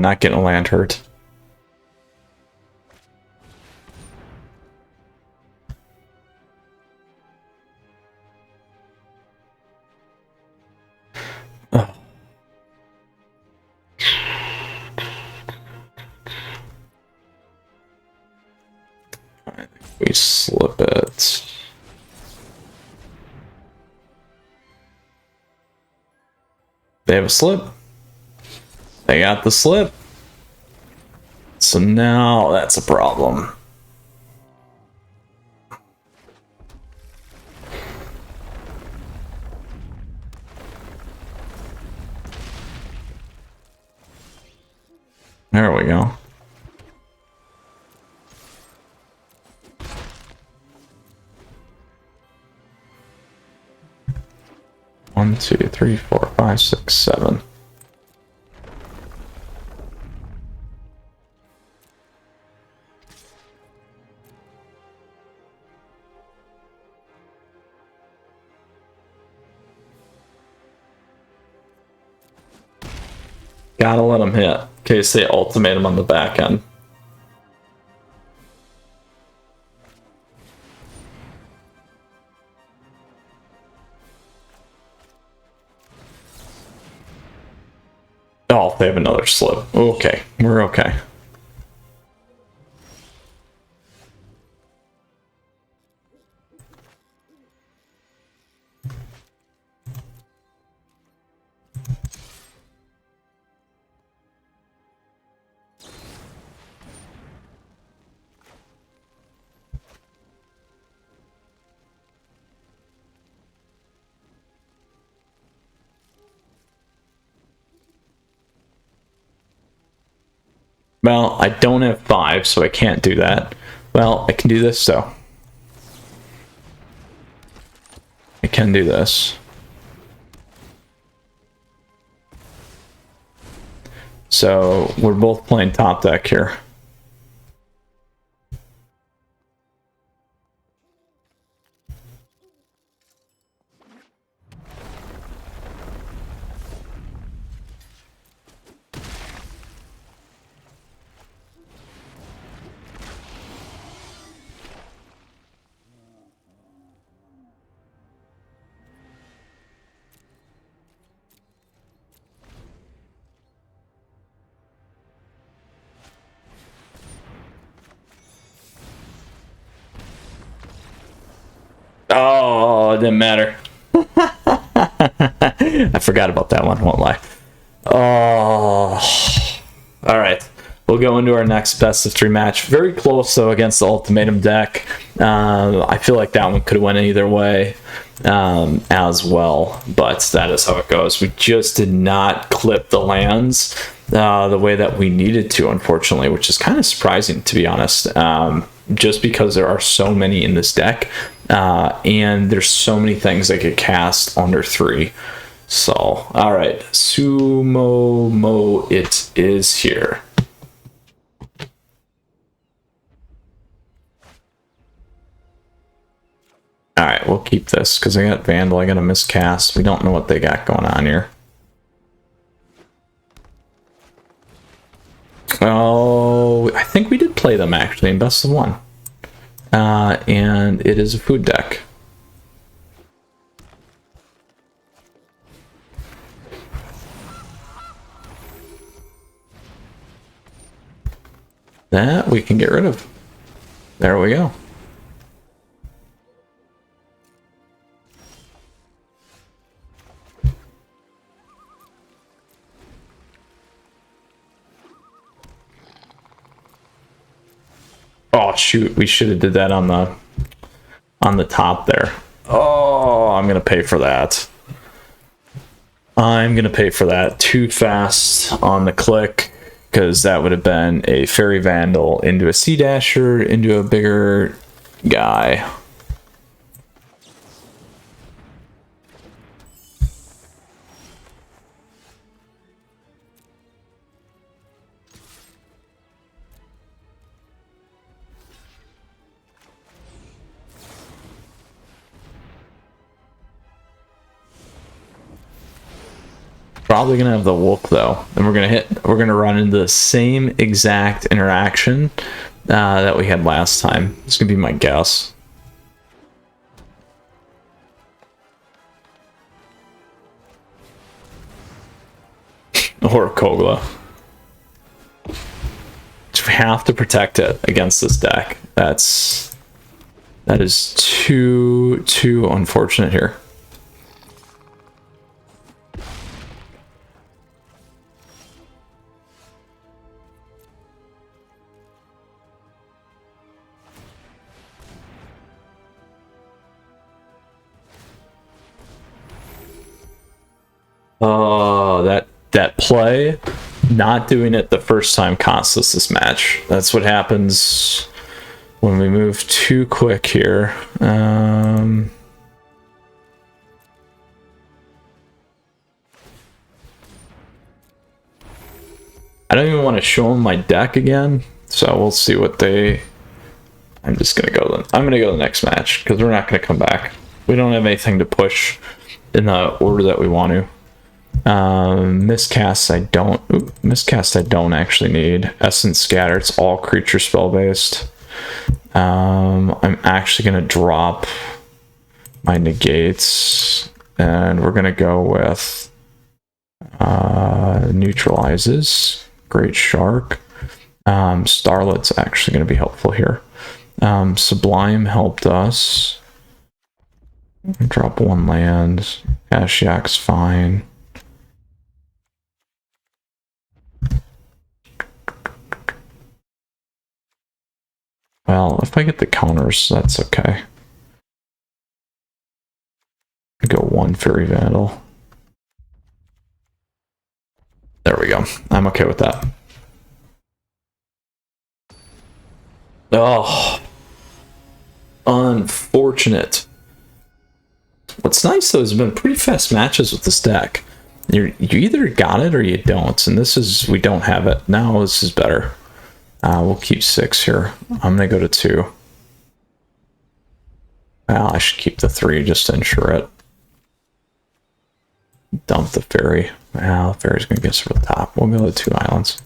Not getting a land hurt. Oh. I think we slip it. They have a slip. They got the slip. So now that's a problem. There we go. One, 2, 3, 4, 5, 6, 7. Gotta let them hit in case they ultimatum on the back end. Oh, they have another slip. Okay, we're okay. Well, I don't have 5, so I can't do that. Well, I can do this, though. I can do this. So, we're both playing top deck here. Oh, it didn't matter. I forgot about that one, won't lie. Oh. Alright. We'll go into our next best of 3 match. Very close, though, against the Ultimatum deck. I feel like that one could have went either way as well, but that is how it goes. We just did not clip the lands the way that we needed to, unfortunately, which is kind of surprising, to be honest, just because there are so many in this deck, and there's so many things that get cast under 3. So, all right, Sumo Mo, it is here. All right, we'll keep this because I got Vandal, I got a miscast. We don't know what they got going on here. Oh, I think we did play them actually in best of 1. And it is a food deck. That we can get rid of. There we go. Oh shoot, we should have did that on the top there. Oh, I'm gonna pay for that. I'm gonna pay for that too fast on the click, because that would have been a Fairy Vandal into a Sea Dasher into a bigger guy. Probably gonna have the wolf though, and we're gonna run into the same exact interaction that we had last time. It's gonna be my guess. Or Kogla. We have to protect it against this deck. That is too unfortunate here. Oh, that play, not doing it the first time costs us this match. That's what happens when we move too quick here. I don't even want to show them my deck again, so we'll see what they... I'm gonna go the next match, because we're not gonna come back. We don't have anything to push in the order that we want to. Miscast I don't actually need. Essence Scatter, it's all creature spell based. I'm actually gonna drop my negates, and we're gonna go with neutralizes. Great Shark. Starlet's actually gonna be helpful here. Sublime helped us. Drop one land. Ashiok's fine. Well, if I get the counters, that's okay. Go one Fairy Vandal. There we go. I'm okay with that. Oh, unfortunate. What's nice though is there's been pretty fast matches with this deck. You either got it or you don't, and we don't have it. Now this is better. We'll keep 6 here. I'm gonna go to 2. Well, I should keep the 3 just to ensure it. Dump the fairy. Well, the fairy's gonna get us over the top. We'll go to 2 islands.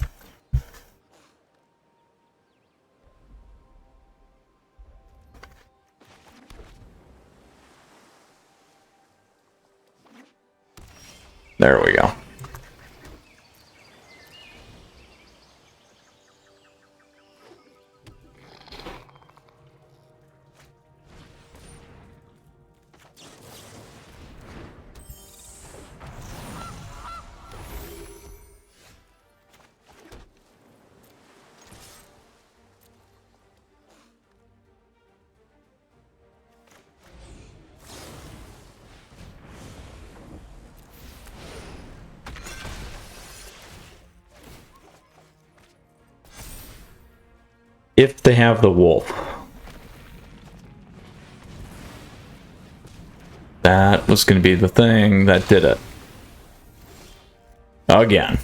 There we go. If they have the wolf. That was going to be the thing that did it. Again.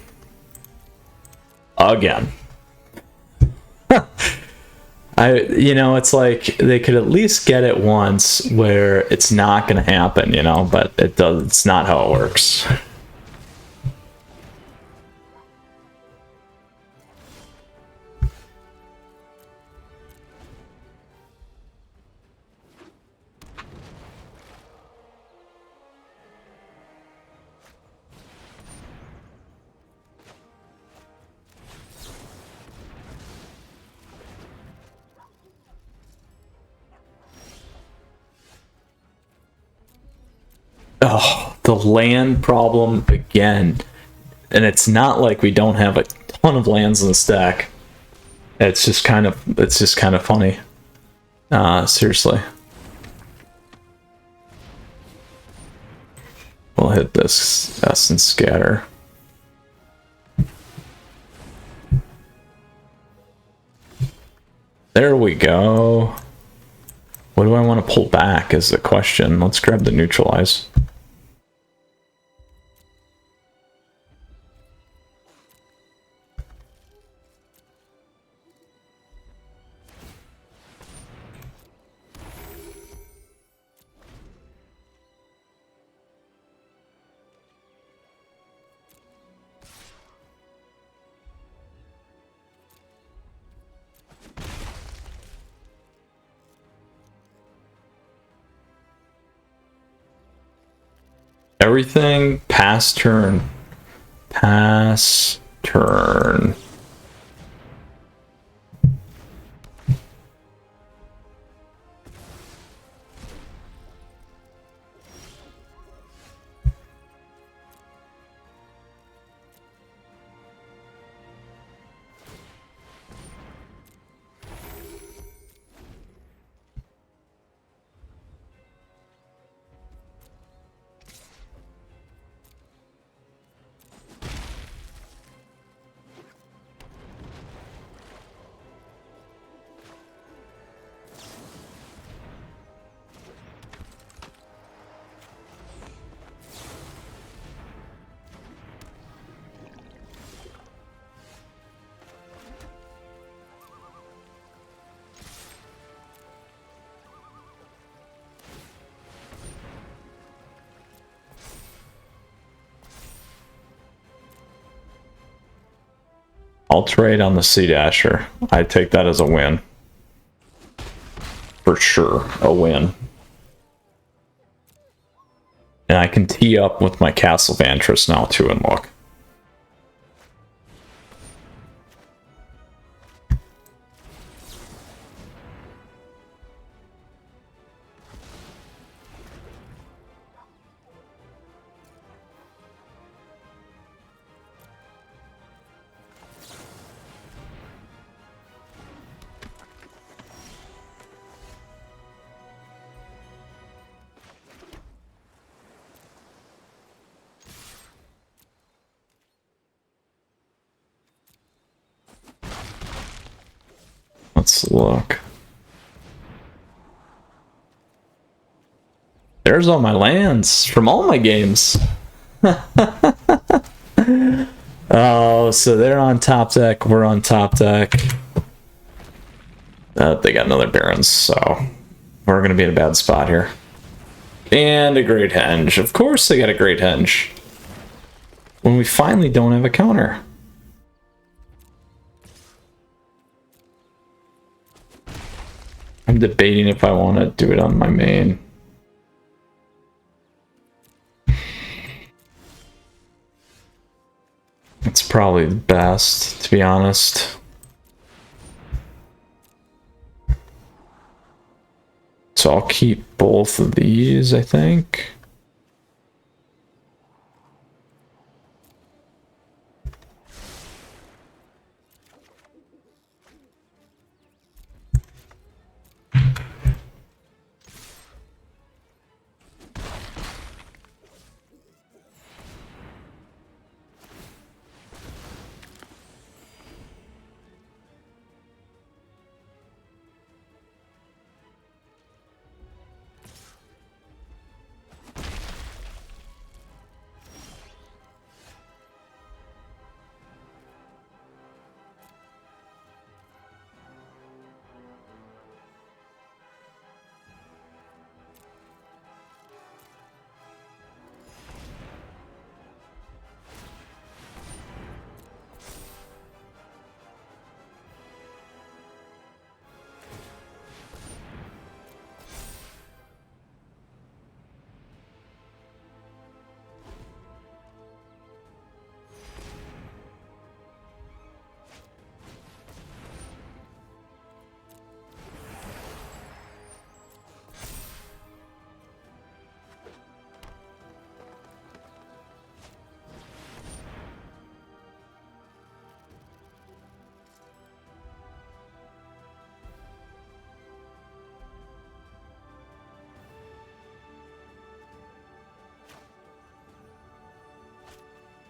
It's like they could at least get it once where it's not going to happen, but it's not how it works. Oh, the land problem again. And it's not like we don't have a ton of lands in the stack. It's just kind of funny. Seriously. We'll hit this S and scatter. There we go. What do I want to pull back is the question. Let's grab the neutralize. Everything pass turn. Pass turn. I'll trade on the Sea Dasher. I take that as a win. For sure, a win. And I can tee up with my Castle Vantress now too and look. Let's look. There's all my lands from all my games. Oh, so they're on top deck. We're on top deck. They got another Barons, so we're going to be in a bad spot here. And a Great Henge. Of course they got a Great Henge. When we finally don't have a counter. I'm debating if I want to do it on my main. It's probably the best, to be honest. So I'll keep both of these, I think.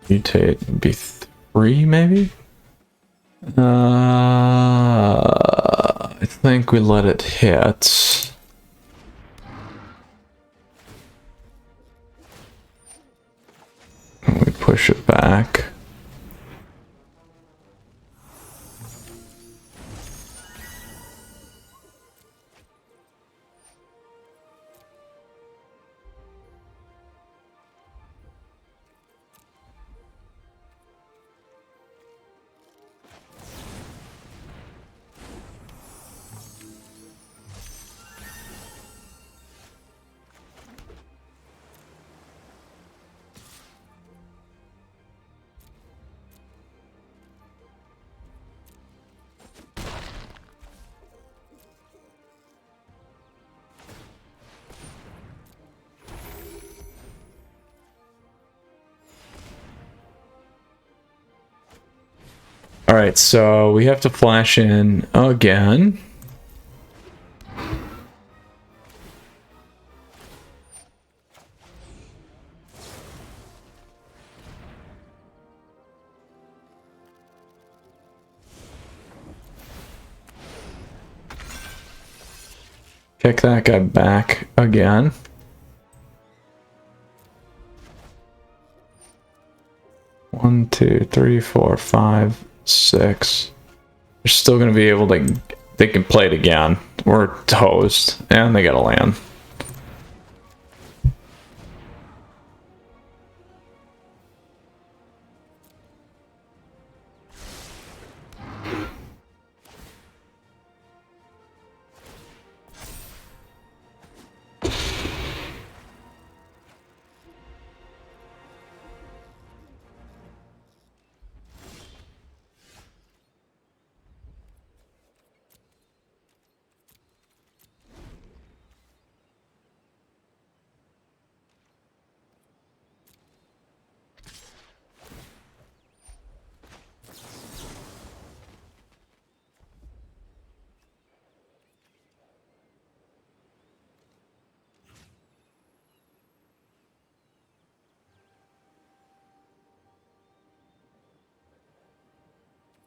Mutate B3 maybe? I think we let it hit. And we push it back. All right, so we have to flash in again. Kick that guy back again. One, two, three, four, five, six. They're still going to be able to, they can play it again. We're toast, and they got to land.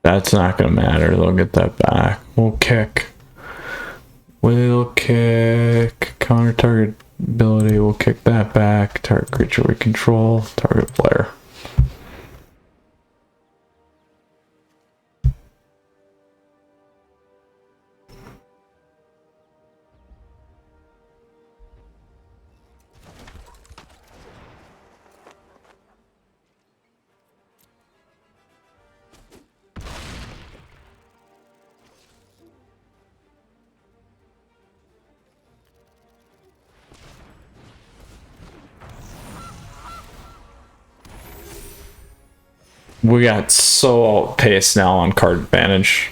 That's not going to matter. They'll get that back. We'll kick. We'll kick. Counter target ability. We'll kick that back. Target creature we control. Target player. We got so outpaced now on card advantage.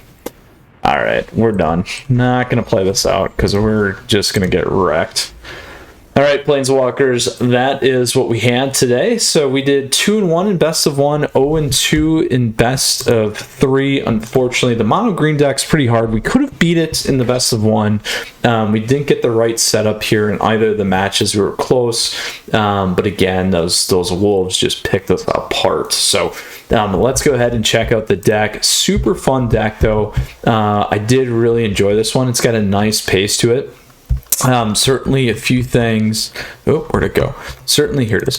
Alright, we're done. Not going to play this out because we're just going to get wrecked. Alright, Planeswalkers, that is what we had today. So we did 2-1 in best of 1, 0-2 in best of 3. Unfortunately, the mono green deck's pretty hard. We could have beat it in the best of 1. We didn't get the right setup here in either of the matches. We were close, but again, those wolves just picked us apart. So let's go ahead and check out the deck. Super fun deck, though. I did really enjoy this one. It's got a nice pace to it. Certainly a few things. Oh, where'd it go? Certainly, here it is.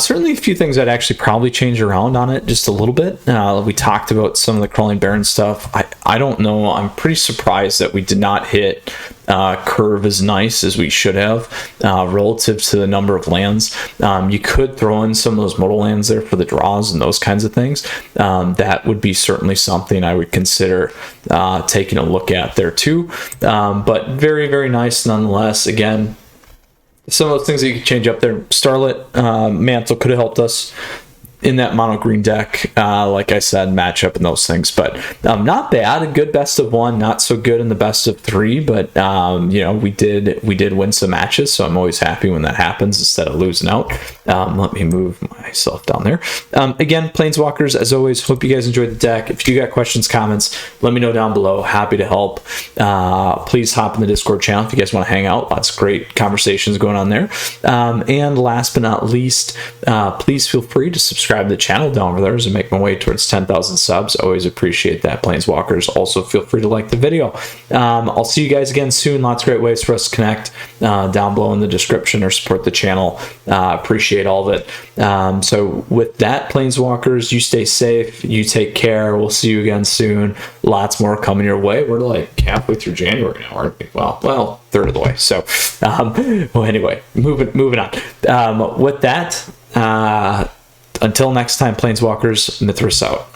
Certainly a few things I'd actually probably change around on it just a little bit. We talked about some of the Crawling Baron stuff. I don't know. I'm pretty surprised that we did not hit curve as nice as we should have relative to the number of lands. You could throw in some of those modal lands there for the draws and those kinds of things. That would be certainly something I would consider taking a look at there too. But very, very nice nonetheless. Again, some of those things that you could change up there. Starlit Mantle could have helped us in that mono green deck, like I said, matchup and those things, but not bad. A good best of 1, not so good in the best of 3, but you know, we did win some matches, so I'm always happy when that happens instead of losing out. Let me move my myself down there. Again, Planeswalkers, as always, hope you guys enjoyed the deck. If you got questions, comments, let me know down below. Happy to help. Please hop in the Discord channel if you guys want to hang out. Lots of great conversations going on there. And last but not least, please feel free to subscribe to the channel down there as I make my way towards 10,000 subs. Always appreciate that, Planeswalkers. Also, feel free to like the video. I'll see you guys again soon. Lots of great ways for us to connect down below in the description or support the channel. Appreciate all of it. So with that, Planeswalkers, you stay safe. You take care. We'll see you again soon. Lots more coming your way. We're like halfway through January now, aren't we? Well, third of the way. So, well, anyway, moving on. With that, until next time, Planeswalkers, Mythras out.